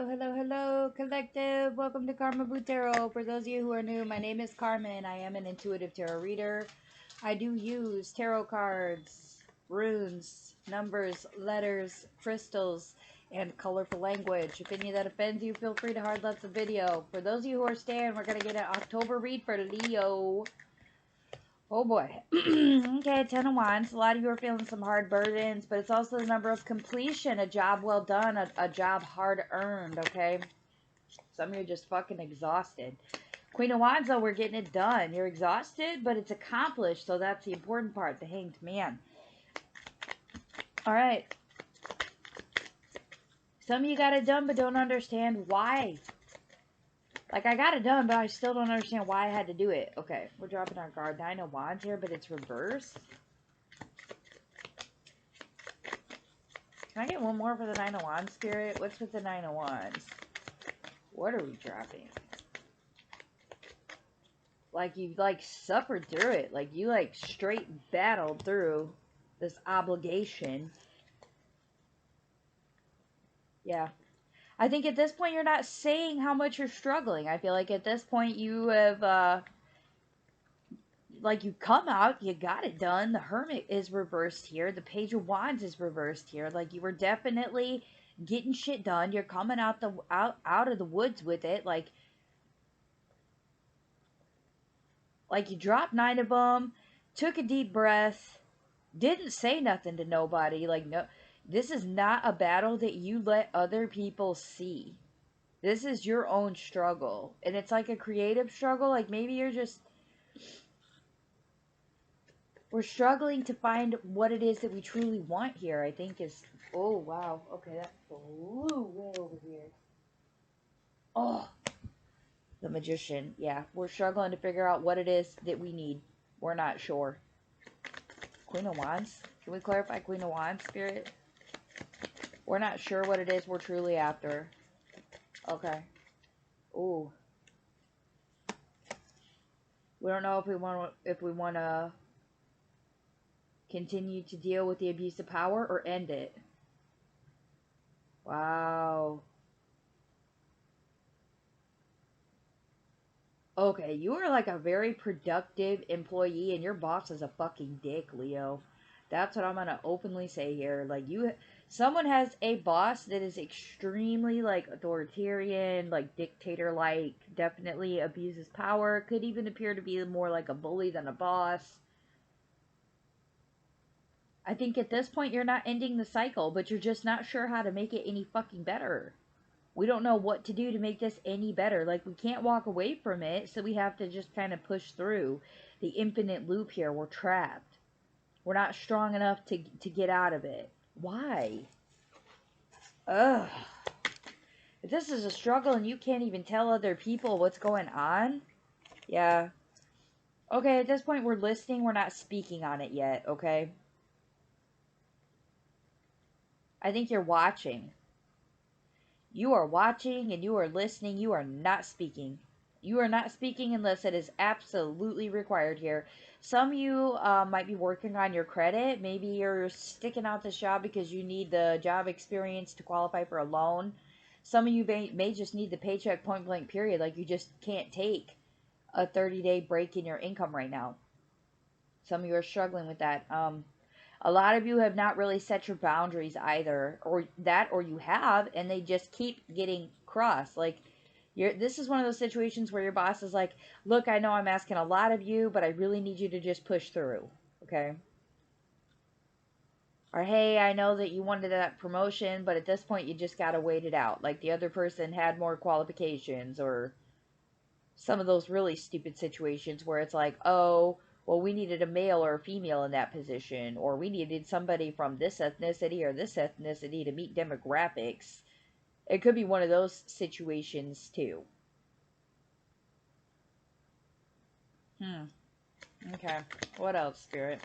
Hello, hello, collective. Welcome to Carmaboo Tarot. For those of you who are new, my name is Carmen. I am an intuitive tarot reader. I do use tarot cards, runes, numbers, letters, crystals, and colorful language. If any of that offends you, feel free to hard left the video. For those of you who are staying, we're going to get an October read for Leo. Oh boy. Okay, Ten of Wands. A lot of you are feeling some hard burdens, but it's also the number of completion. A job well done, a job hard earned, okay? Some of you are just fucking exhausted. Queen of Wands, though, we're getting it done. You're exhausted, but it's accomplished, so that's the important part, the Hanged Man. All right. Some of you got it done, but don't understand why. Like, I got it done, but I still don't understand why I had to do it. Okay, we're dropping our card. Nine of Wands here, but it's reversed. Can I get one more for the Nine of Wands, Spirit? What's with the Nine of Wands? What are we dropping? Like, you, like, suffered through it. Like, you, like, straight battled through this obligation. Yeah. I think at this point, you're not saying how much you're struggling. I feel like at this point, you have, like, you come out, you got it done. The Hermit is reversed here. The Page of Wands is reversed here. Like, you were definitely getting shit done. You're coming out of the woods with it. Like you dropped 9 of them, took a deep breath, didn't say nothing to nobody. Like, no, this is not a battle that you let other people see. This is your own struggle. And it's like a creative struggle. Like, maybe you're just... We're struggling to find what it is that we truly want here, I think is... Oh, wow. Okay, that flew way over here. Oh, the Magician. Yeah, we're struggling to figure out what it is that we need. We're not sure. Queen of Wands. Can we clarify Queen of Wands, Spirit? We're not sure what it is we're truly after. Okay. Ooh. We don't know if we want to continue to deal with the abuse of power or end it. Wow. Okay, you are like a very productive employee and your boss is a fucking dick, Leo. That's what I'm going to openly say here. Like, someone has a boss that is extremely, like, authoritarian, like, dictator-like, definitely abuses power, could even appear to be more like a bully than a boss. I think at this point you're not ending the cycle, but you're just not sure how to make it any fucking better. We don't know what to do to make this any better. Like, we can't walk away from it, so we have to just kind of push through the infinite loop here. We're trapped. We're not strong enough to get out of it. Why? Ugh. If this is a struggle and you can't even tell other people what's going on, yeah. Okay, at this point we're listening, we're not speaking on it yet, okay? I think you're watching. You are watching and you are listening. You are not speaking. You are not speaking unless it is absolutely required here. Some of you might be working on your credit. Maybe you're sticking out this job because you need the job experience to qualify for a loan. Some of you may just need the paycheck point blank period. Like, you just can't take a 30-day break in your income right now. Some of you are struggling with that. A lot of you have not really set your boundaries either, or you have, and they just keep getting crossed. Like, this is one of those situations where your boss is like, look, I know I'm asking a lot of you, but I really need you to just push through, okay? Or, hey, I know that you wanted that promotion, but at this point you just gotta wait it out. Like, the other person had more qualifications, or some of those really stupid situations where it's like, oh, well, we needed a male or a female in that position, or we needed somebody from this ethnicity or this ethnicity to meet demographics. It could be one of those situations, too. Okay. What else, Spirit?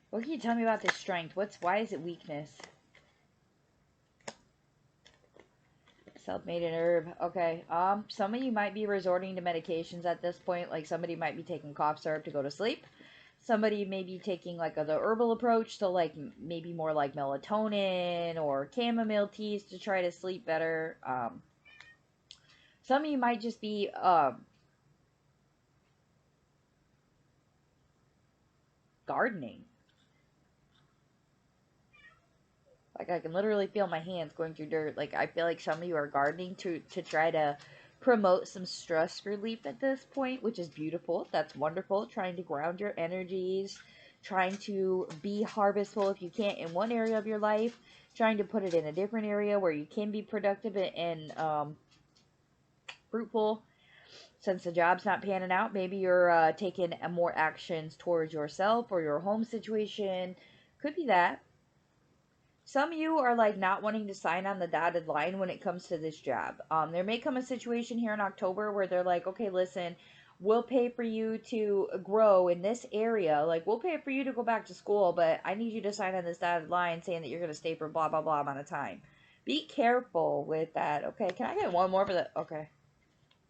What can you tell me about this strength? Why is it weakness? Self-made herb. Okay. Some of you might be resorting to medications at this point. Like, somebody might be taking cough syrup to go to sleep. Somebody may be taking like the herbal approach, so like maybe more like melatonin or chamomile teas to try to sleep better. Some of you might just be gardening. Like I can literally feel my hands going through dirt. Like I feel like some of you are gardening to try to promote some stress relief at this point, which is beautiful. That's wonderful. Trying to ground your energies, trying to be harvestful if you can't in one area of your life, trying to put it in a different area where you can be productive and fruitful. Since the job's not panning out, maybe you're taking more actions towards yourself or your home situation. Could be that. Some of you are like not wanting to sign on the dotted line when it comes to this job. There may come a situation here in October where they're like, okay, listen, we'll pay for you to grow in this area. Like, we'll pay for you to go back to school, but I need you to sign on this dotted line saying that you're going to stay for blah, blah, blah amount of time. Be careful with that. Okay, can I get one more for that? Okay.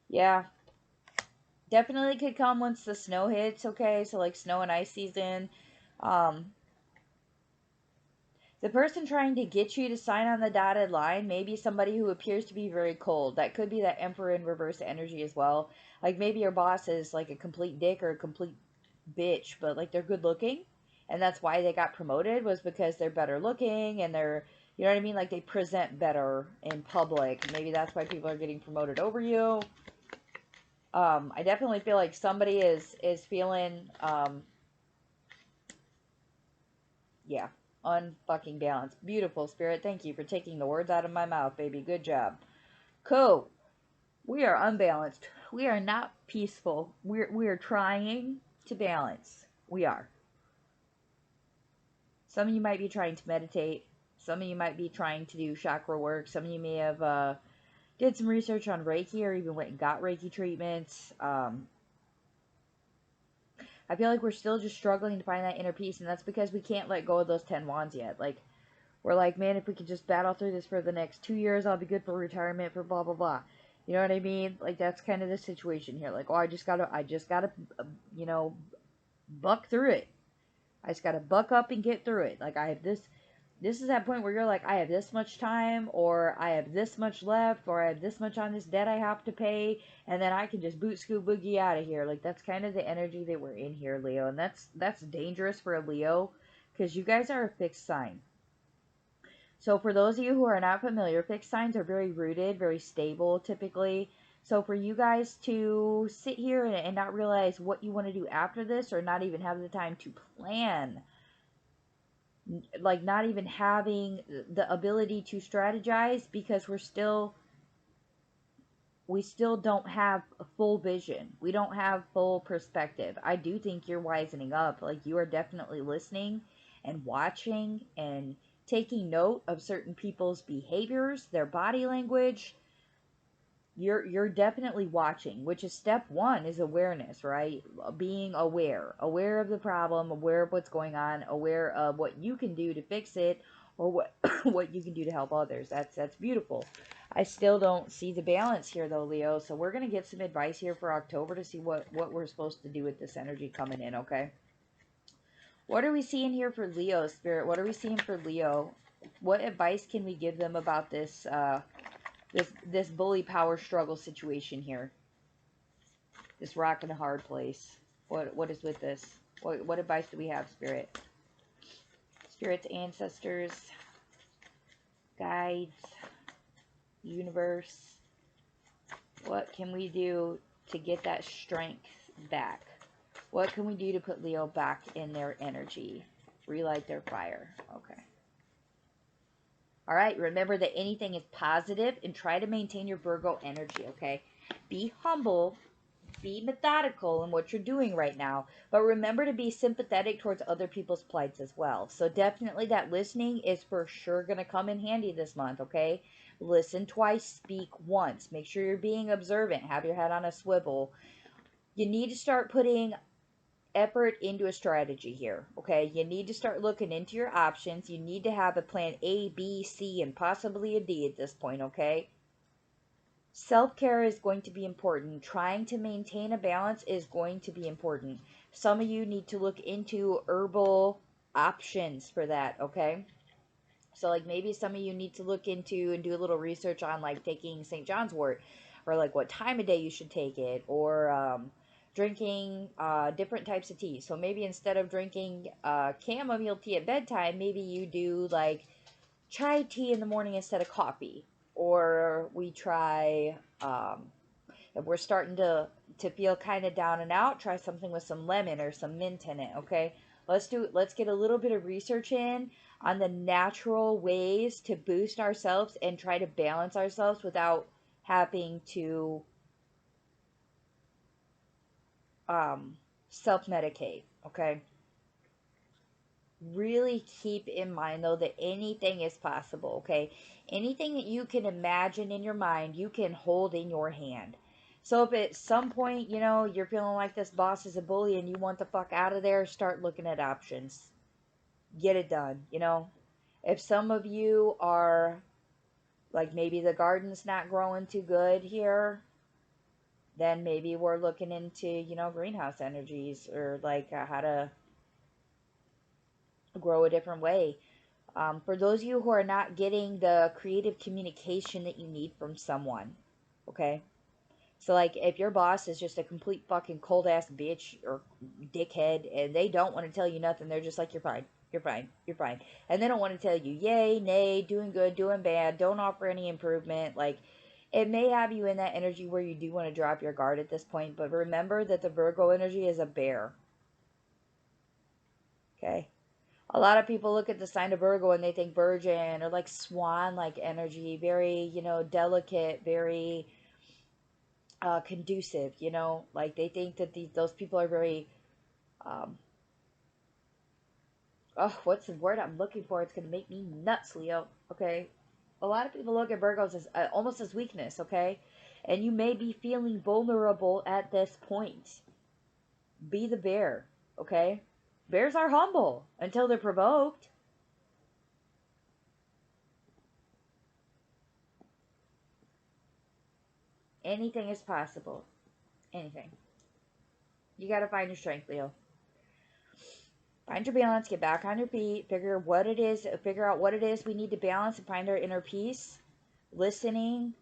Yeah. Definitely could come once the snow hits, okay? So, like, snow and ice season. Um, The person trying to get you to sign on the dotted line may be somebody who appears to be very cold. That could be that Emperor in reverse energy as well. Like maybe your boss is like a complete dick or a complete bitch, but like they're good looking. And that's why they got promoted, was because they're better looking and they're, you know what I mean? Like they present better in public. Maybe that's why people are getting promoted over you. I definitely feel like somebody is feeling yeah, unfucking balanced. Beautiful, Spirit. Thank you for taking the words out of my mouth, baby. Good job. Cool. We are unbalanced. We are not peaceful. We are trying to balance. We are. Some of you might be trying to meditate. Some of you might be trying to do chakra work. Some of you may have did some research on Reiki or even went and got Reiki treatments. I feel like we're still just struggling to find that inner peace, and that's because we can't let go of those 10 wands yet. Like, we're like, man, if we could just battle through this for the next 2 years, I'll be good for retirement for blah, blah, blah. You know what I mean? Like, that's kind of the situation here. Like, oh, I just gotta, you know, buck through it. I just gotta buck up and get through it. Like, I have this is that point where you're like, I have this much time, or I have this much left, or I have this much on this debt I have to pay, and then I can just boot scoot boogie out of here. Like, that's kind of the energy that we're in here, Leo. And that's dangerous for a Leo, because you guys are a fixed sign. So for those of you who are not familiar, fixed signs are very rooted, very stable typically. So for you guys to sit here and not realize what you want to do after this, or not even have the time to plan, like not even having the ability to strategize, because we still don't have a full vision. We don't have full perspective. I do think you're wisening up. Like, you are definitely listening and watching and taking note of certain people's behaviors, their body language. You're definitely watching, which is step one, is awareness, right? Being aware of the problem, aware of what's going on, aware of what you can do to fix it, or what what you can do to help others. That's beautiful. I still don't see the balance here though, Leo. So we're gonna get some advice here for October to see what we're supposed to do with this energy coming in. Okay. What are we seeing here for Leo, Spirit? What are we seeing for Leo? What advice can we give them about this this bully power struggle situation here? This rock in a hard place. What is with this? What advice do we have, Spirit? Spirits, ancestors, guides, universe. What can we do to get that strength back? What can we do to put Leo back in their energy? Relight their fire. Okay. All right. Remember that anything is positive, and try to maintain your Virgo energy, okay? Be humble. Be methodical in what you're doing right now, but remember to be sympathetic towards other people's plights as well. So definitely that listening is for sure going to come in handy this month, okay? Listen twice, speak once. Make sure you're being observant. Have your head on a swivel. You need to start putting effort into a strategy here, okay? You need to start looking into your options. You need to have a plan A, B, C, and possibly a D at this point, okay? Self-care is going to be important. Trying to maintain a balance is going to be important. Some of you need to look into herbal options for that, okay? So like maybe some of you need to look into and do a little research on like taking St. John's wort, or like what time of day you should take it, or drinking different types of tea. So maybe instead of drinking chamomile tea at bedtime, maybe you do like chai tea in the morning instead of coffee. Or we try, if we're starting to feel kind of down and out, try something with some lemon or some mint in it, okay? Let's get a little bit of research in on the natural ways to boost ourselves and try to balance ourselves without having to um self-medicate, okay? Really keep in mind though that anything is possible, okay? Anything that you can imagine in your mind, you can hold in your hand. So if at some point, you're feeling like this boss is a bully and you want the fuck out of there, start looking at options. Get it done. If some of you are like maybe the garden's not growing too good here, then maybe we're looking into, greenhouse energies, or like how to grow a different way. For those of you who are not getting the creative communication that you need from someone, okay? So, like, if your boss is just a complete fucking cold ass bitch or dickhead and they don't want to tell you nothing, they're just like, you're fine, you're fine, you're fine. And they don't want to tell you yay, nay, doing good, doing bad, don't offer any improvement. Like, it may have you in that energy where you do want to drop your guard at this point, but remember that the Virgo energy is a bear, okay? A lot of people look at the sign of Virgo and they think virgin or like swan like energy, very, delicate, very conducive, like they think that those people are very, um, oh, what's the word I'm looking for? It's going to make me nuts, Leo, okay? A lot of people look at Virgos as almost as weakness, okay? And you may be feeling vulnerable at this point. Be the bear, okay? Bears are humble until they're provoked. Anything is possible. Anything. You got to find your strength, Leo. Find your balance, get back on your feet, figure out what it is we need to balance and find our inner peace. Listening,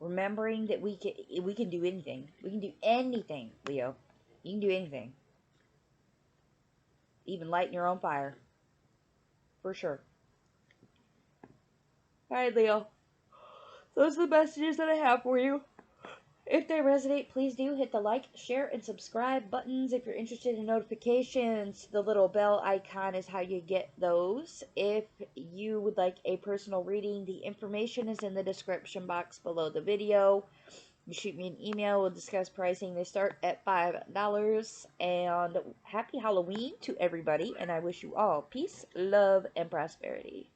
remembering that we can do anything. We can do anything, Leo. You can do anything. Even lighten your own fire. For sure. Alright, Leo. Those are the messages that I have for you. If they resonate, please do hit the like, share, and subscribe buttons. If you're interested in notifications, the little bell icon is how you get those. If you would like a personal reading, the information is in the description box below the video. You shoot me an email, we'll discuss pricing. They start at $5. And happy Halloween to everybody, and I wish you all peace, love, and prosperity.